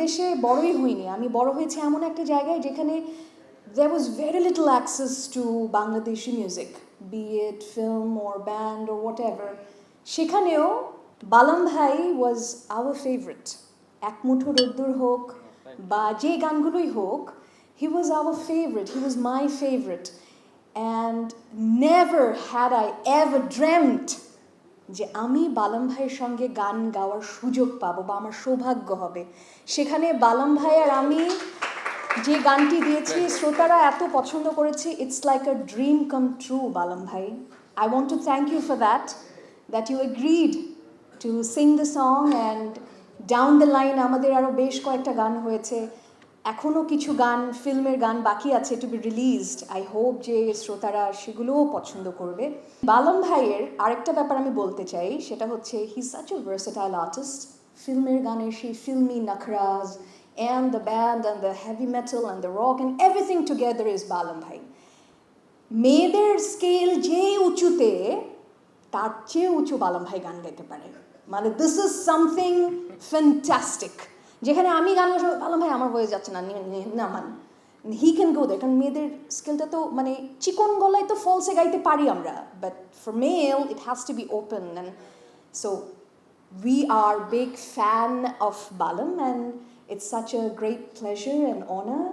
দেশে বড়ই হইনি, আমি বড় হয়েছি এমন একটা জায়গায় যেখানে there was very little access to Bangladeshi music, be it film or band or whatever. সেখানেও বালাম ভাই was our favorite. এক মুঠো রোদ্দুর হোক বা যে গানগুলোই হোক, he was our favorite, he was my favorite. And never had I ever dreamt যে আমি বালাম ভাইয়ের সঙ্গে গান গাওয়ার সুযোগ পাবো বা আমার সৌভাগ্য হবে। সেখানে বালাম ভাই আর আমি যে গানটি দিয়েছি শ্রোতারা এত পছন্দ করেছে, it's like a dream come true Balam ভাই। I want to thank you for that you agreed to sing the song and down the line আমাদের আরও বেশ কয়েকটা গান হয়েছে, এখনও কিছু গান ফিল্মের গান বাকি আছে to be released. I hope যে শ্রোতারা সেগুলোও পছন্দ করবে। বালাম ভাইয়ের আরেকটা ব্যাপার আমি বলতে চাই, সেটা হচ্ছে he is such a versatile artist. ফিল্মের গানের সেই filmi নখরাজ and the band and the heavy metal and the rock and everything together is বালাম ভাই। মেয়েদের স্কেল যে উঁচুতে তার চেয়ে উঁচু বালাম ভাই গান গাইতে পারে, মানে দিস ইজ সামথিং ফ্যান্টাস্টিক। যেখানে আমি গান গাই বালাম ভাই আমার হয়ে যাচ্ছে না, না মান হি ক্যান গো দ্যাট, কারণ মেয়েদের স্কেলটা তো মানে চিকন গলায় তো ফলসে গাইতে পারি আমরা, but for male it has to be open. And so we are big fan of Balam and it's such a great pleasure and honor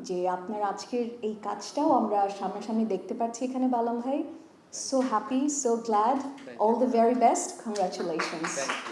যে আপনার আজকের এই কাজটাও আমরা সামনাসামনি দেখতে পাচ্ছি এখানে বালাম ভাই। So happy, so glad, all the very best, congratulations.